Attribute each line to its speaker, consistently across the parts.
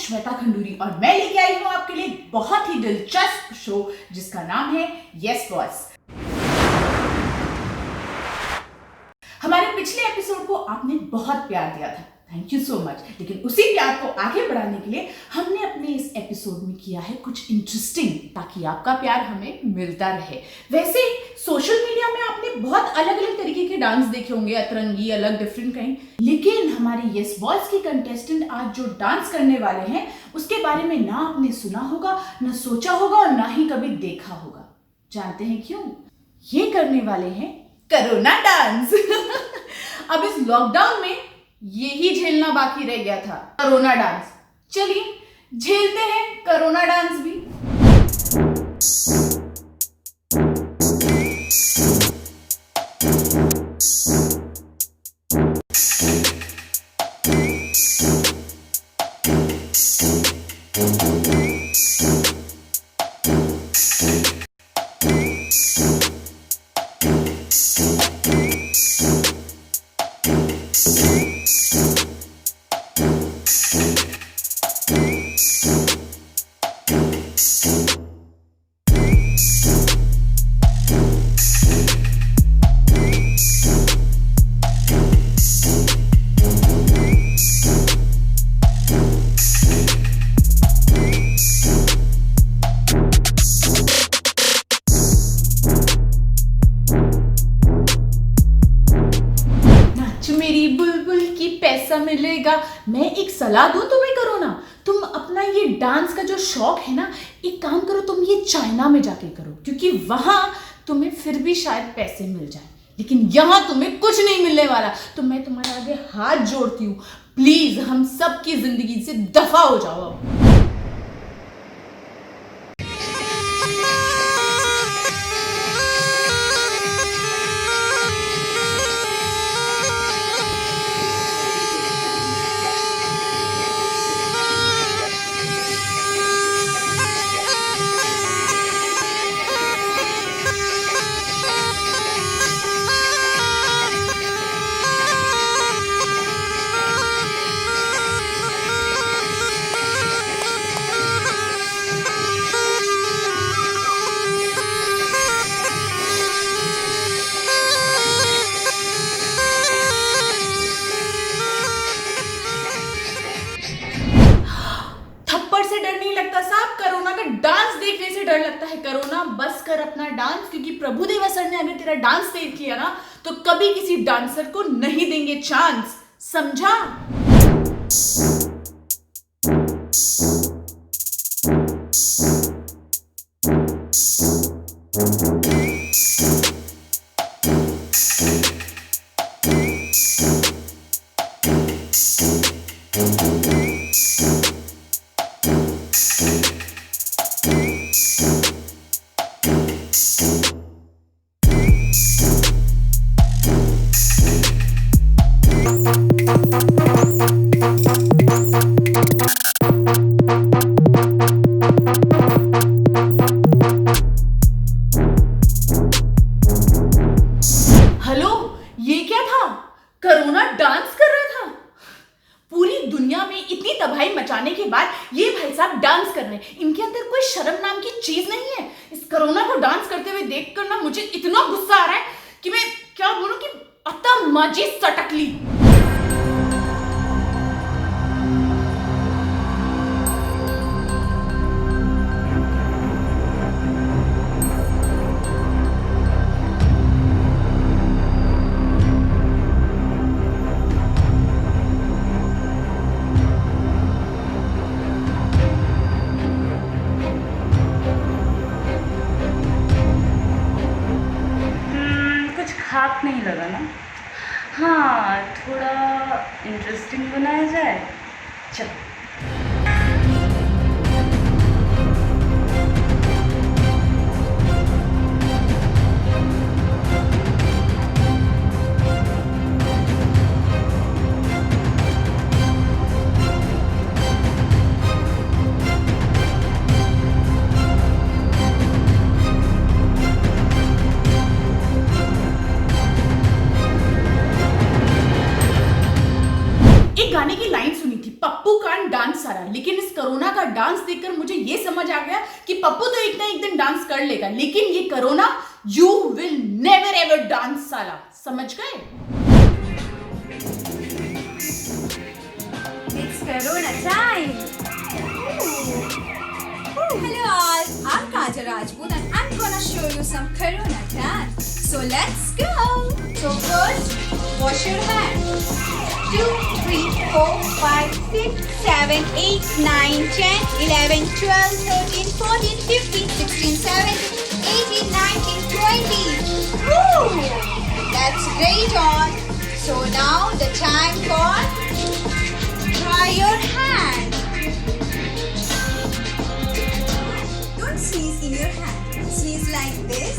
Speaker 1: श्वेता खंडूरी और मैं लेके आई हूं आपके लिए बहुत ही दिलचस्प शो जिसका नाम है यस बॉस। हमारे पिछले एपिसोड को आपने बहुत प्यार दिया था, थैंक यू सो मच। लेकिन उसी प्यार को आगे बढ़ाने के लिए हमने अपने इस एपिसोड में किया है कुछ इंटरेस्टिंग, ताकि आपका प्यार हमें मिलता रहे। वैसे सोशल मीडिया में आपने बहुत अलग अलग तरीके के डांस देखे होंगे, अतरंगी, अलग, डिफरेंट कहीं, लेकिन हमारी यस बॉस की कंटेस्टेंट आज जो डांस करने वाले हैं उसके बारे में ना आपने सुना होगा, ना सोचा होगा और ना ही कभी देखा होगा। जानते हैं क्यों? ये करने वाले हैं कोरोना डांस। अब इस लॉकडाउन में यही झेलना बाकी रह गया था, कोरोना डांस। चलिए झेलते हैं कोरोना डांस भी। मेरी बुलबुल की पैसा मिलेगा। मैं एक सलाह दूं तुम्हें, करो ना, तुम अपना ये डांस का जो शौक है ना, एक काम करो, तुम ये चाइना में जाके करो, क्योंकि वहां तुम्हें फिर भी शायद पैसे मिल जाए, लेकिन यहां तुम्हें कुछ नहीं मिलने वाला। तो मैं तुम्हारे आगे हाथ जोड़ती हूँ, प्लीज हम सबकी जिंदगी से दफा हो जाओ अब। डांस देखने से डर लगता है। कोरोना बस कर अपना डांस, क्योंकि प्रभुदेवा सर ने अगर तेरा डांस देख लिया ना तो कभी किसी डांसर को नहीं देंगे चांस, समझा? कोरोना डांस कर रहा था। पूरी दुनिया में इतनी तबाही मचाने के बाद ये भाई साहब डांस कर रहे हैं। इनके अंदर कोई शर्म नाम की चीज नहीं है। इस कोरोना को डांस करते हुए देखकर ना मुझे इतना गुस्सा आ रहा है कि मैं क्या बोलूं कि अत्ता माजी सटकली।
Speaker 2: खाक नहीं लगा ना? हाँ, थोड़ा इंटरेस्टिंग बनाया जाए। चल।
Speaker 1: गाने की लाइन सुनी थी, पप्पू कांट डांस सारा, लेकिन इस कोरोना का डांस देखकर मुझे ये समझ आ गया कि पप्पू तो एक ना एक दिन डांस कर लेगा, लेकिन ये corona you will never ever dance साला, समझ गए?
Speaker 3: It's Corona time. Hello all, I'm Kajal Rajput and I'm gonna show you some Corona dance. So let's go. So first, wash your hands. 2, 3, 4, 5, 6, 7, 8, 9, 10, 11, 12, 13, 14, 15, 16, 17, 18, 19, 20. Woo! That's great on. So now the time for try your hand. Don't sneeze in your hand. Sneeze like this.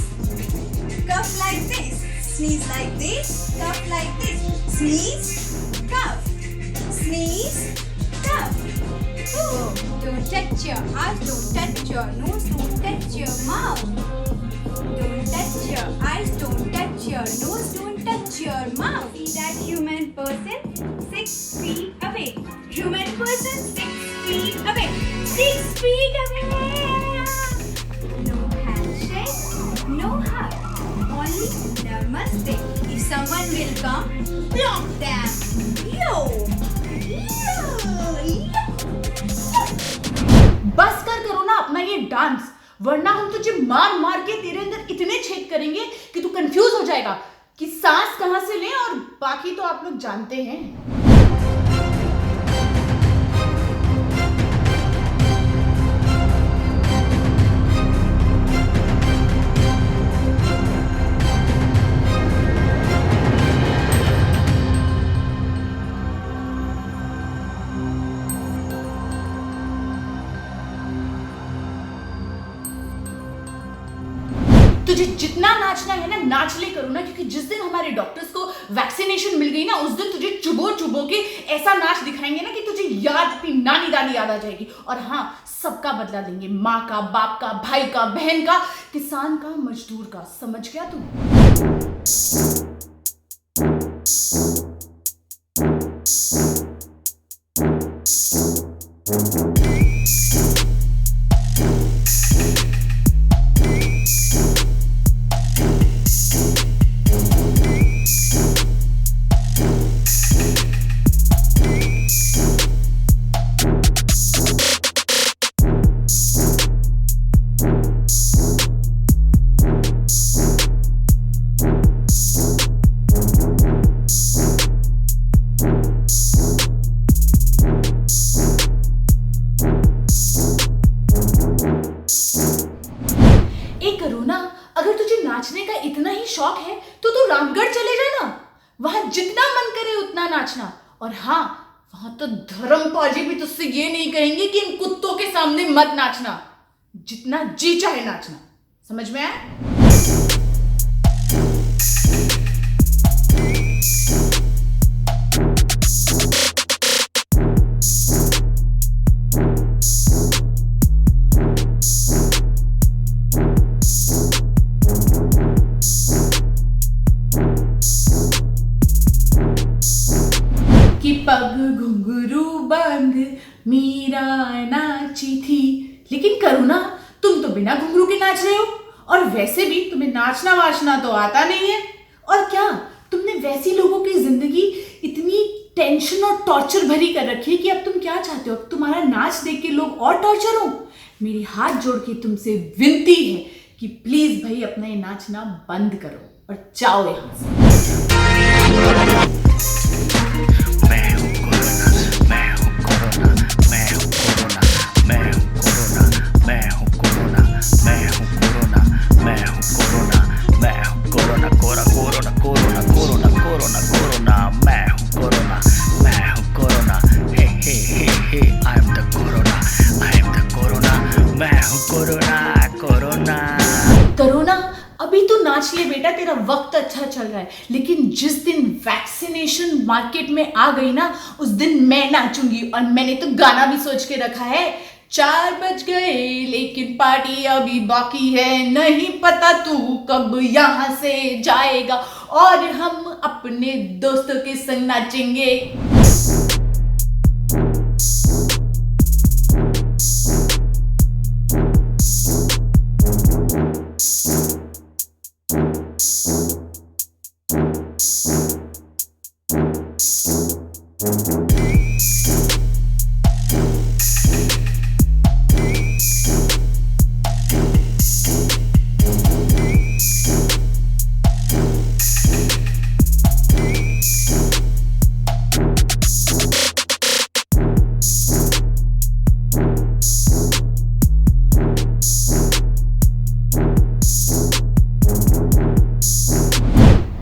Speaker 3: Cough like this. Sneeze like this. Cough like this. Sneeze. Cough. Sneeze. Cough. Oh, don't touch your eyes. Don't touch your nose. Don't touch your mouth. Don't touch your eyes. Don't touch your nose. Don't touch your mouth. See that human person 6 feet away. Human person 6 feet away. 6 feet away. No handshake. No hug. Only namaste. If someone will come, block them. Yo.
Speaker 1: बस कर corona अपना ये dance, वरना हम तुझे मार मार के तेरे अंदर इतने छेद करेंगे कि तू कंफ्यूज हो जाएगा कि सांस कहां से लें, और बाकी तो आप लोग जानते हैं। तुझे जितना नाचना है ना नाच ले कोरोना, क्योंकि जिस दिन हमारे डॉक्टर्स को वैक्सीनेशन मिल गई ना, उस दिन तुझे चुबो चुबो के ऐसा नाच दिखाएंगे ना कि तुझे याद अपनी नानी दादी याद आ जाएगी। और हाँ, सबका बदला लेंगे, माँ का, बाप का, भाई का, बहन का, किसान का, मजदूर का, समझ गया तू? अगर तुझे नाचने का इतना ही शौक है तो तू रामगढ़ चले जाना, वहां जितना मन करे उतना नाचना। और हाँ, वहां तो धर्मपाल जी भी तुझसे ये नहीं कहेंगे कि इन कुत्तों के सामने मत नाचना, जितना जी चाहे नाचना, समझ में आया? कि पग घुंघरू बांध मीरा नाची थी। लेकिन करुणा, तुम तो बिना घुंघरू के नाच रहे हो, और वैसे भी तुम्हें नाचना वाचना तो आता नहीं है। और क्या तुमने वैसी लोगों की जिंदगी इतनी टेंशन और टॉर्चर भरी कर रखी है कि अब तुम क्या चाहते हो, अब तुम्हारा नाच देख के लोग और टॉर्चर हो? मेरी हाथ जोड़ के तुमसे विनती है कि प्लीज भाई अपना ये नाचना बंद करो और जाओ यहाँ से। कोरोना, अभी तो नाच ले बेटा, तेरा वक्त अच्छा चल रहा है, लेकिन जिस दिन वैक्सीनेशन मार्केट में आ गई ना, उस दिन मैं नाचूंगी। और मैंने तो गाना भी सोच के रखा है, 4 बज गए लेकिन पार्टी अभी बाकी है, नहीं पता तू कब यहाँ से जाएगा, और हम अपने दोस्तों के संग नाचेंगे।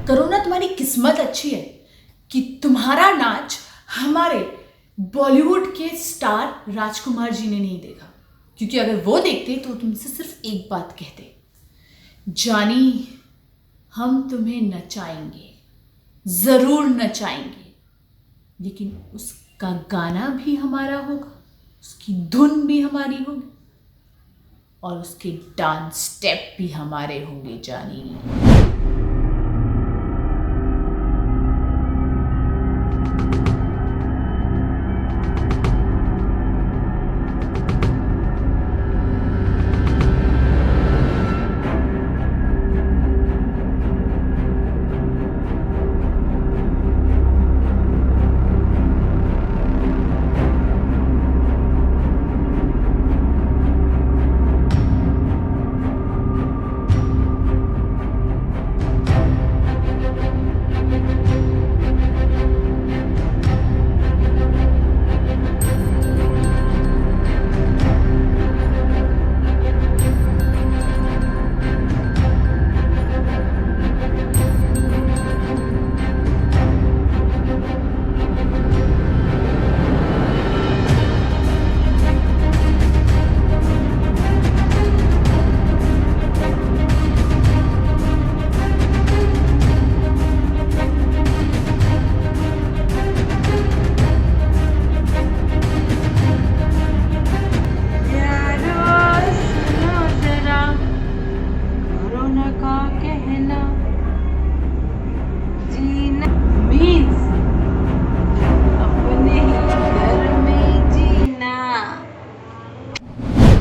Speaker 1: करुणा, तुम्हारी किस्मत अच्छी है कि तुम्हारा नाच हमारे बॉलीवुड के स्टार राजकुमार जी ने नहीं देखा, क्योंकि अगर वो देखते तो तुमसे सिर्फ एक बात कहते, जानी हम तुम्हें नचाएंगे, जरूर नचाएंगे, लेकिन उसका गाना भी हमारा होगा, उसकी धुन भी हमारी होगी और उसके डांस स्टेप भी हमारे होंगे जानी।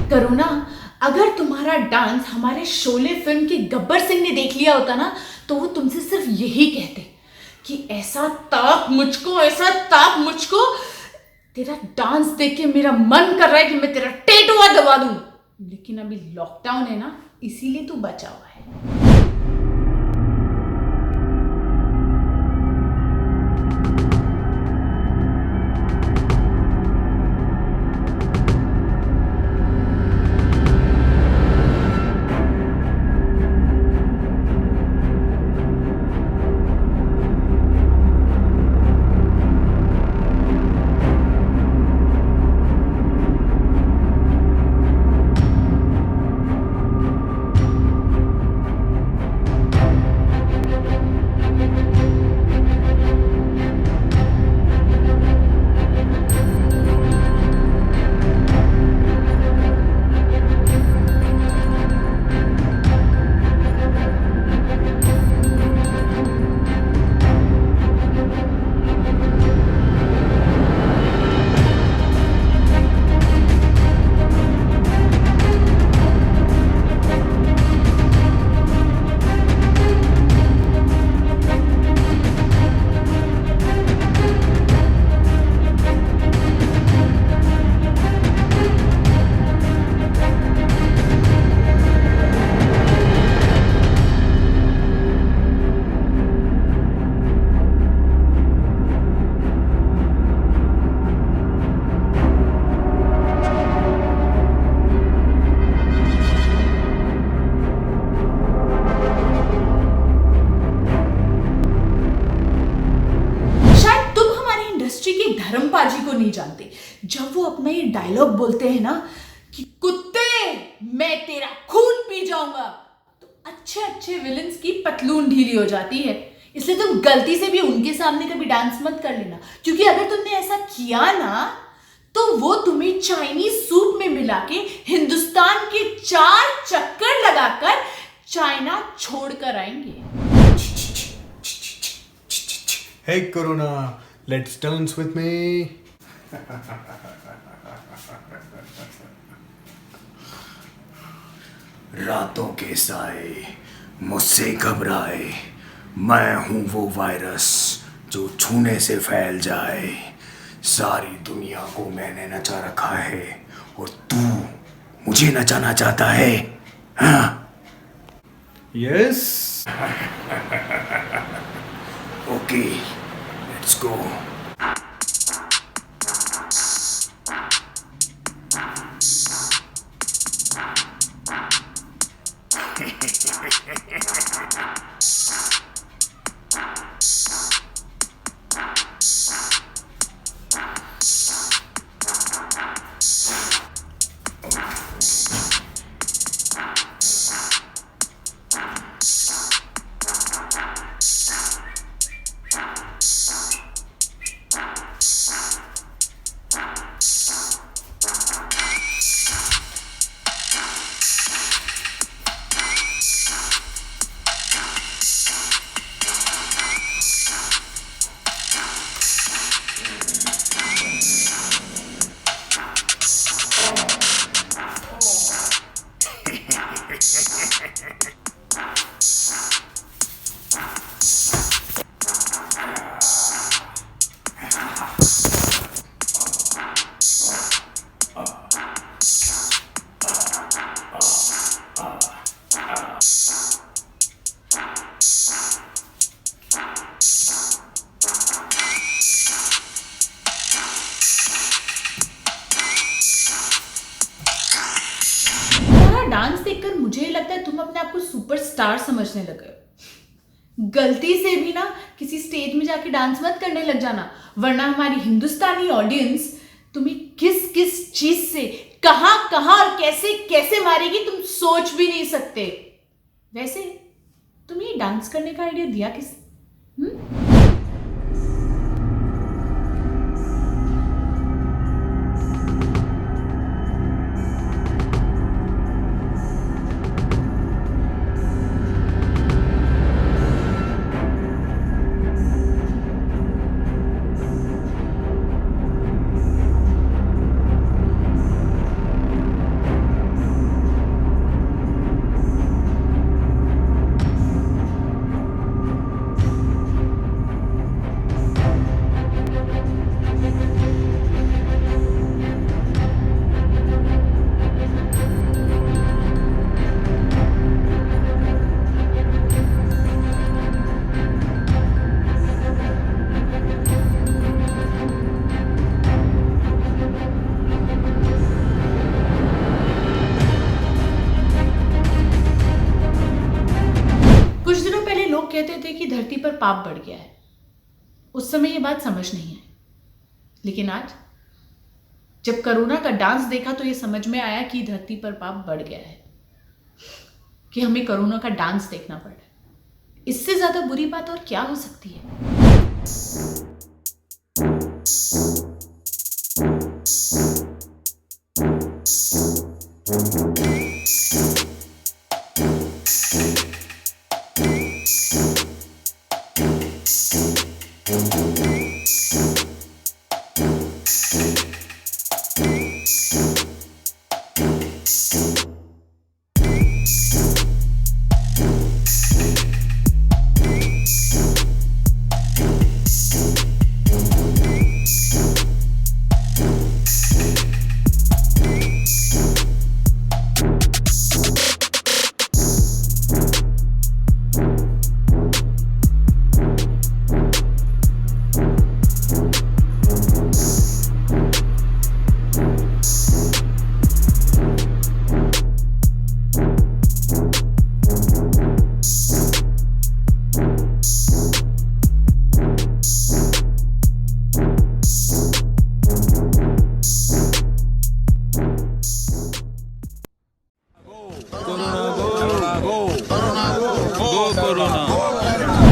Speaker 1: करुणा, अगर तुम्हारा डांस हमारे शोले फिल्म के गब्बर सिंह ने देख लिया होता ना, तो वो तुमसे सिर्फ यही कहते कि ऐसा ताप मुझको, तेरा डांस देख के मेरा मन कर रहा है कि मैं तेरा टेटुआ दबा दूं। लेकिन अभी लॉकडाउन है ना, इसीलिए तू बचा हुआ है। धर्मपाजी को नहीं जानते, जब वो अपना ये डायलॉग बोलते हैं ना कि कुत्ते मैं तेरा खून पी जाऊंगा, तो अच्छे अच्छे विलेंस की पतलून ढीली हो जाती है। इसलिए तुम गलती से भी उनके सामने कभी डांस मत कर लेना, क्योंकि अगर तुमने ऐसा किया ना तो वो तुम्हें चाइनीज सूप में मिला के हिंदुस्तान के 4 चक्कर लगाकर चाइना छोड़कर आएंगे।
Speaker 4: Hey Corona, let's dance with me.
Speaker 5: रातों के साए मुझसे घबराए, मैं हूं वो वायरस जो छूने से फैल जाए। सारी दुनिया को मैंने नचा रखा है और तू मुझे नचाना चाहता है, हाँ?
Speaker 4: Yes.
Speaker 5: Okay, let's go.
Speaker 1: Dance देखकर मुझे लगता है तुम अपने आप को सुपरस्टार समझने लगे हो। गलती से भी ना किसी स्टेज में जाके डांस मत करने लग जाना, वरना हमारी हिंदुस्तानी ऑडियंस तुम्हें किस किस चीज से कहां कहां और कैसे कैसे मारेगी तुम सोच भी नहीं सकते। वैसे तुम्हें ये डांस करने का आइडिया दिया किस? कहते थे कि धरती पर पाप बढ़ गया है। उस समय ये बात समझ नहीं आई, लेकिन आज जब कोरोना का डांस देखा तो ये समझ में आया कि धरती पर पाप बढ़ गया है, कि हमें कोरोना का डांस देखना पड़ रहा है। इससे ज्यादा बुरी बात और क्या हो सकती है?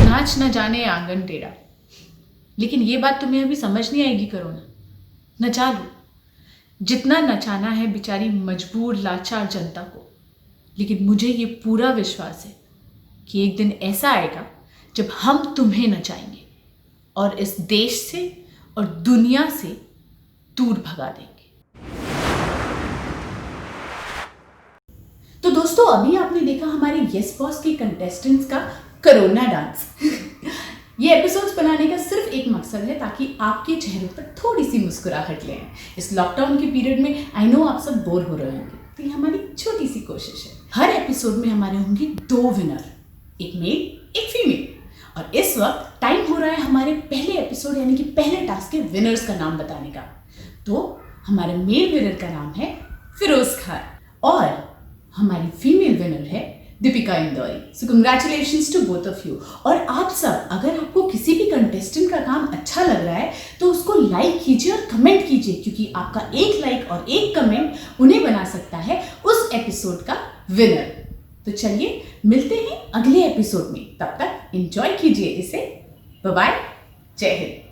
Speaker 1: नाच न जाने आंगन टेढ़ा, लेकिन ये बात तुम्हें अभी समझ नहीं आएगी। कोरोना नचा लो, जितना नचाना है बेचारी मजबूर लाचार जनता को, लेकिन मुझे ये पूरा विश्वास है कि एक दिन ऐसा आएगा जब हम तुम्हें नचाएंगे और इस देश से और दुनिया से दूर भगा देंगे। तो दोस्तों, अभी आपने देखा हमारे यस बॉस के कंटेस्टेंट्स का कोरोना डांस। ये एपिसोड्स बनाने का सिर्फ एक मकसद है ताकि आपके चेहरों पर थोड़ी सी मुस्कुराहट ले आए। इस लॉकडाउन के पीरियड में आई नो आप सब बोर हो रहे होंगे, तो ये हमारी छोटी सी कोशिश है। हर एपिसोड में हमारे होंगे 2 विनर, एक मेल एक फीमेल। और इस वक्त टाइम हो रहा है हमारे पहले एपिसोड यानी कि पहले टास्क के विनर्स का नाम बताने का। तो हमारे मेल विनर का नाम है फिरोज खान और हमारी फीमेल विनर है Deepika Indori. So congratulations to both of you. और आप सब, अगर आपको किसी भी कंटेस्टेंट का काम अच्छा लग रहा है तो उसको लाइक कीजिए और कमेंट कीजिए, क्योंकि आपका एक लाइक और एक कमेंट उन्हें बना सकता है उस एपिसोड का विनर। तो चलिए मिलते हैं अगले एपिसोड में, तब तक एंजॉय कीजिए इसे। बाय बाय, जय हिंद।